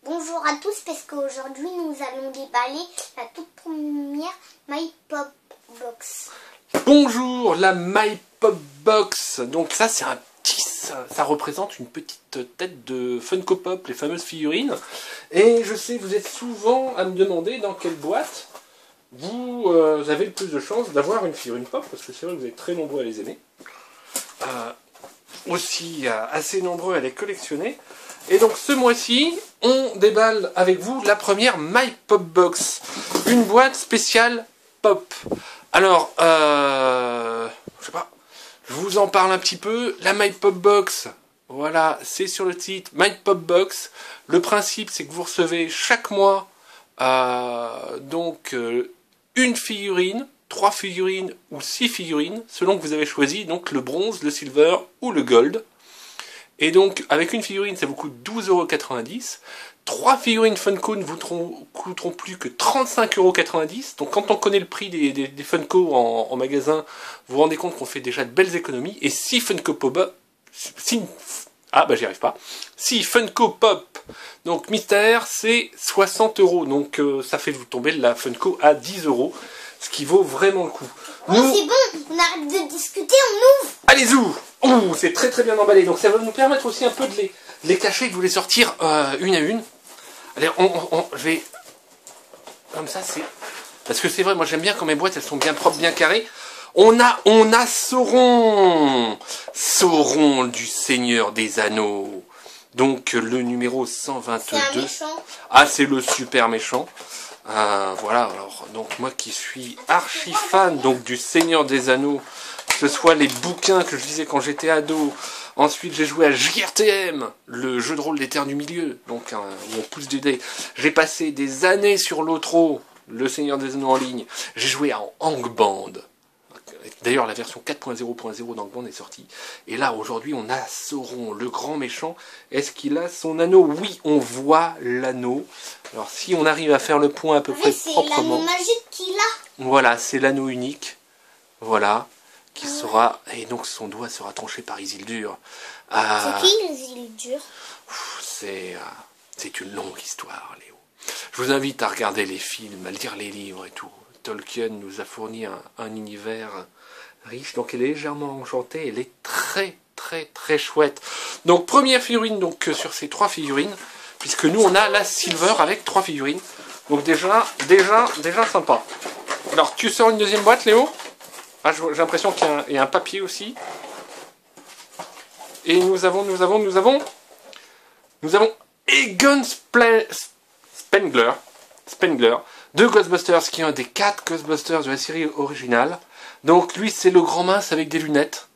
Bonjour à tous, parce qu'aujourd'hui nous allons déballer la toute première My Pop Box. Bonjour, la My Pop Box. Donc ça c'est un petit, ça représente une petite tête de Funko Pop, les fameuses figurines. Et je sais, vous êtes souvent à me demander dans quelle boîte vous avez le plus de chances d'avoir une figurine pop, parce que c'est vrai que vous êtes très nombreux à les aimer. Aussi assez nombreux à les collectionner. Et donc ce mois-ci, on déballe avec vous la première My Pop Box. Une boîte spéciale pop. Alors, je sais pas, je vous en parle un petit peu. La My Pop Box, voilà, c'est sur le titre My Pop Box. Le principe, c'est que vous recevez chaque mois une figurine, 3 figurines ou 6 figurines, selon que vous avez choisi, donc le bronze, le silver ou le gold. Et donc, avec une figurine, ça vous coûte 12,90 €. 3 figurines Funko ne vous coûteront plus que 35,90 €. Donc, quand on connaît le prix des Funko en magasin, vous vous rendez compte qu'on fait déjà de belles économies. Et 6 Funko Pop... j'y arrive pas. 6 Funko Pop, donc mystère, c'est 60 €. Donc, ça fait vous tomber la Funko à 10 €. Ce qui vaut vraiment le coup. Oh, nous... c'est bon, on arrête de discuter, on ouvre. Allez, ouvre. Oh, c'est très très bien emballé. Donc ça va nous permettre aussi un peu de les cacher, de vous les sortir une à une. Allez, je vais... Comme ça, c'est... Parce que c'est vrai, moi j'aime bien quand mes boîtes, elles sont bien propres, bien carrées. On a Sauron. Sauron du Seigneur des Anneaux. Donc le numéro 122. C'est un méchant. Ah, c'est le super méchant. Voilà, alors, donc moi qui suis archi fan donc, du Seigneur des Anneaux, que ce soit les bouquins que je lisais quand j'étais ado, ensuite j'ai joué à JRTM, le jeu de rôle des Terres du Milieu, donc où on pousse des dés. J'ai passé des années sur l'Otro, le Seigneur des Anneaux en ligne, j'ai joué à Angband. D'ailleurs, la version 4.0.0 d'Angband est sortie. Et là, aujourd'hui, on a Sauron, le grand méchant. Est-ce qu'il a son anneau? Oui, on voit l'anneau. Alors, si on arrive à faire le point à peu près proprement... c'est l'anneau magique qu'il a. Voilà, c'est l'anneau unique. Voilà. Qui sera... Et donc, son doigt sera tranché par Isildur. C'est qui Isildur? C'est une longue histoire, Léo. Je vous invite à regarder les films, à lire les livres et tout. Tolkien nous a fourni un univers riche, donc elle est légèrement enchantée, elle est très très très chouette. Donc première figurine donc sur ces 3 figurines, puisque nous on a la silver avec 3 figurines. Donc déjà sympa. Alors tu sors une deuxième boîte, Léo? Ah, j'ai l'impression qu'il y a un papier aussi. Et nous avons Egon Spengler de Ghostbusters, qui est un des 4 Ghostbusters de la série originale. Donc lui c'est le grand mince avec des lunettes.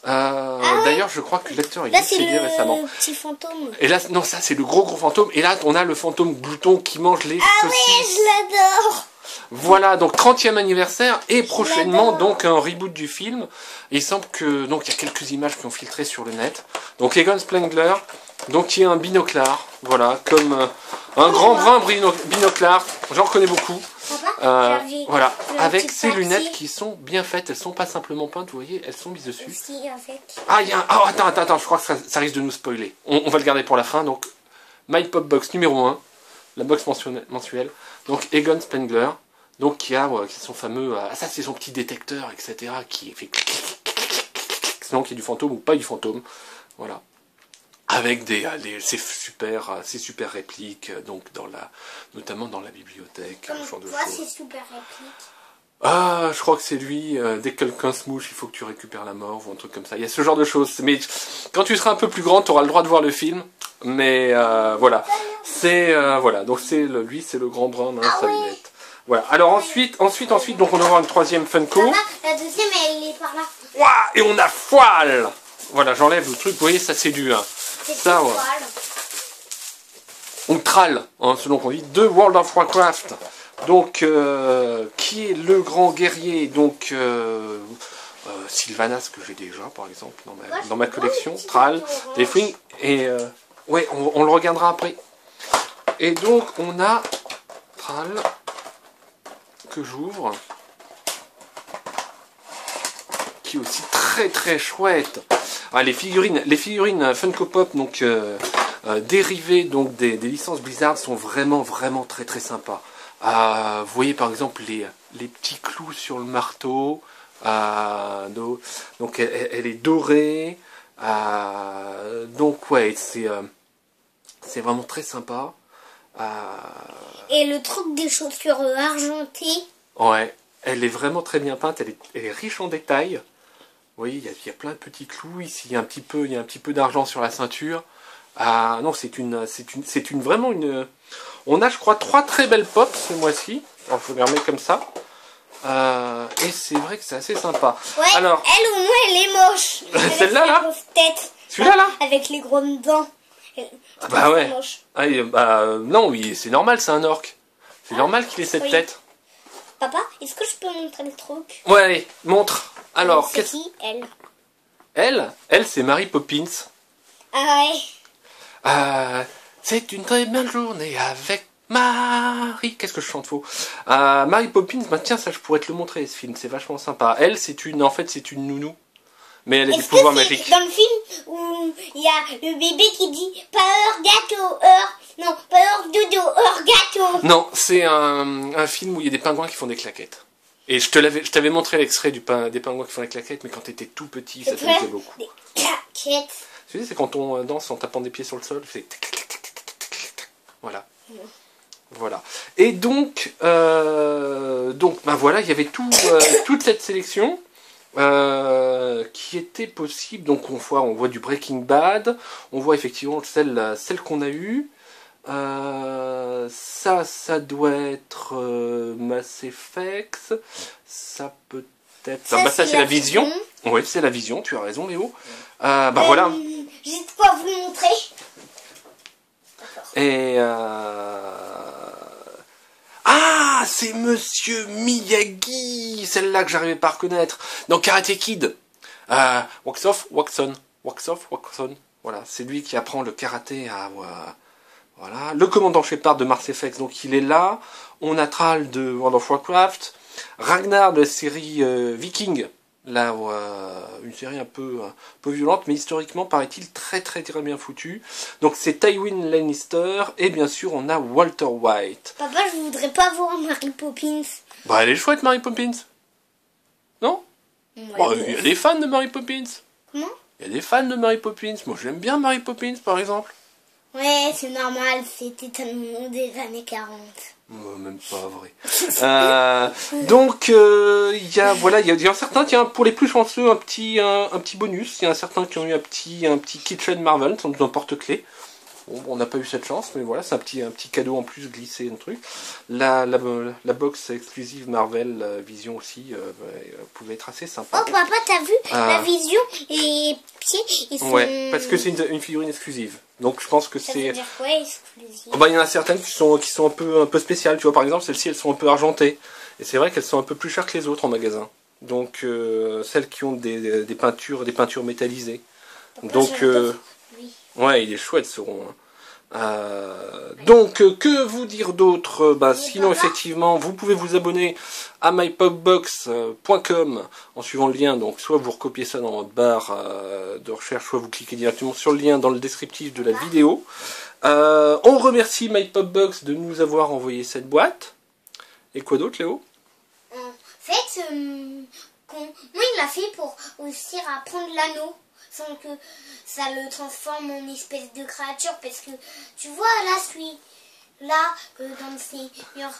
D'ailleurs je crois que le lecteur est décédé récemment. Le petit fantôme. Et là non, ça c'est le gros fantôme. Et là on a le fantôme glouton qui mange les saucisses. Oui, je l'adore. Voilà, donc 30e anniversaire et prochainement donc un reboot du film. Et il semble que donc il y a quelques images qui ont filtré sur le net. Donc Egon Spengler, donc qui est un binoclard, voilà, comme un grand brun binoclard, j'en connais beaucoup. Voilà, avec ces lunettes qui sont bien faites, elles sont pas simplement peintes, vous voyez, elles sont mises dessus. Si, en fait. Ah, il y a un... Oh, attends, je crois que ça risque de nous spoiler. On va le garder pour la fin, donc My Pop Box numéro 1, la box mensuelle, donc Egon Spengler, donc qui a son fameux... ça c'est son petit détecteur, etc., qui fait sinon qu'il y ait du fantôme ou pas du fantôme, voilà. Avec ces super répliques, donc notamment dans la bibliothèque, ce genre de choses. C'est super réplique. Ah, je crois que c'est lui, dès que quelqu'un se mouche, il faut que tu récupères la mort, ou un truc comme ça. Il y a ce genre de choses. Mais quand tu seras un peu plus grand, tu auras le droit de voir le film. Mais voilà. Voilà. Donc lui, c'est le grand brun, sa lunette. Voilà. Alors ensuite, donc on va voir une 3e Funko. La deuxième, elle est par là. Ouah, et on a Foile. Voilà, j'enlève le truc. Vous voyez, ça c'est du... ça, ouais. On trale, selon qu'on dit, de World of Warcraft. Donc, qui est le grand guerrier, donc Sylvanas, que j'ai déjà, par exemple, dans ma collection, Thrall, Deathwing, et ouais, on le regardera après. Et donc, on a Thrall, que j'ouvre, qui est aussi très très chouette. Ah, les figurines Funko Pop, donc dérivés donc des licences Blizzard sont vraiment très très sympas. Vous voyez par exemple les petits clous sur le marteau. Donc elle est dorée. Donc ouais, c'est vraiment très sympa. Et le truc des chaussures argentées. Ouais, elle est vraiment très bien peinte. Elle est riche en détails. Vous voyez, il y a plein de petits clous. Ici, il y a un petit peu d'argent sur la ceinture. Non, c'est vraiment une. On a, je crois, 3 très belles pops ce mois-ci. Alors, je vous les remets comme ça. Et c'est vrai que c'est assez sympa. Ouais, alors, elle au moins elle est moche. Celle-là là, tête. Celui-là là. Avec les grandes dents. Bah ouais. Non, oui, c'est normal, c'est un orc. C'est normal qu'il ait cette tête. Papa, est-ce que je peux montrer le truc? Ouais, allez, montre. Alors, c'est qui elle? Elle, c'est Mary Poppins. Ah ouais. C'est une très belle journée avec Mary. Qu'est-ce que je chante faux? Mary Poppins, bah tiens, ça je pourrais te le montrer ce film, c'est vachement sympa. Elle, en fait, c'est une nounou. Mais elle a des pouvoirs magiques. Dans le film où il y a le bébé qui dit Power gâteau, non, Power dodo, gâteau. Non, c'est un film où il y a des pingouins qui font des claquettes. Et je t'avais montré l'extrait des pingouins qui font des claquettes, mais quand t'étais tout petit, ça t'amusait beaucoup. Des claquettes. Tu sais, c'est quand on danse en tapant des pieds sur le sol, c'est voilà. Voilà. Et donc, ben voilà, il y avait toute cette sélection qui était possible. Donc on voit du Breaking Bad, on voit effectivement celle qu'on a eue. Ça doit être Mass Effect. Ça peut être. Ça c'est la vision. Oui, c'est la vision. Tu as raison, Léo. Voilà. Juste pour vous montrer. Et c'est Monsieur Miyagi, celle-là que j'arrivais pas à reconnaître. Dans Karate Kid. Wax off, wax on. Voilà, c'est lui qui apprend le karaté à. Voilà, le commandant Shepard de Mass Effect, donc il est là. On a Thrall de World of Warcraft. Ragnar de la série Viking. Là, une série un peu violente, mais historiquement, paraît-il, très bien foutue. Donc c'est Tywin Lannister, et bien sûr, on a Walter White. Papa, je voudrais pas voir Mary Poppins. Bah, elle est chouette, Mary Poppins. Non? Ouais, il y a des fans de Mary Poppins. Comment? Il y a des fans de Mary Poppins. Moi, j'aime bien Mary Poppins, par exemple. Ouais, c'est normal, c'était tellement des années 40. Même pas vrai. Donc il y a certains, tiens, pour les plus chanceux, un petit bonus. Il y a certains qui ont eu un petit Kitchen Marvel, sans un porte-clés. Bon, on n'a pas eu cette chance, mais voilà, c'est un petit cadeau en plus glissé, un truc. La box exclusive Marvel Vision aussi pouvait être assez sympa. Oh papa, t'as vu la Vision et pieds ils sont... Ouais, parce que c'est une figurine exclusive. Donc je pense que ça c'est. veut dire quoi, exclusive? Il y en a certaines qui sont un peu spéciales. Tu vois, par exemple, celles-ci, elles sont un peu argentées. Et c'est vrai qu'elles sont un peu plus chères que les autres en magasin. Donc celles qui ont des peintures métallisées. Papa, donc oui. Ouais, il est chouette ce rond. Donc que vous dire d'autre? Sinon effectivement vous pouvez vous abonner à mypopbox.com en suivant le lien. Donc soit vous recopiez ça dans votre barre de recherche, soit vous cliquez directement sur le lien dans le descriptif de la vidéo. On remercie mypopbox de nous avoir envoyé cette boîte. Et quoi d'autre, Léo? En fait, moi il l'a fait pour aussi apprendre l'anneau, sans que ça le transforme en espèce de créature, parce que tu vois là celui-là que dans le Seigneur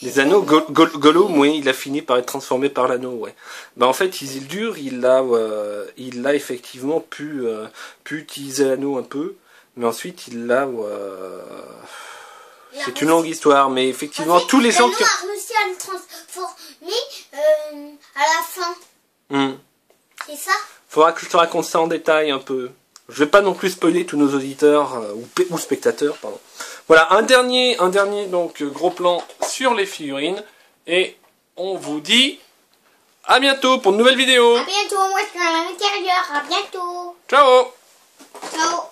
des anneaux, Gollum, oui, il a fini par être transformé par l'anneau, ouais. En fait, Isildur, il a effectivement pu utiliser l'anneau un peu, mais ensuite il l'a. C'est une longue histoire, mais effectivement, en fait, tous les gens qui ont réussi à le transformer à la fin. C'est ça? Faudra que je te raconte ça en détail un peu. Je vais pas non plus spoiler tous nos auditeurs ou spectateurs, pardon. Voilà, un dernier donc gros plan sur les figurines et on vous dit à bientôt pour de nouvelles vidéos. À bientôt, moi je suis à l'intérieur. À bientôt. Ciao. Ciao.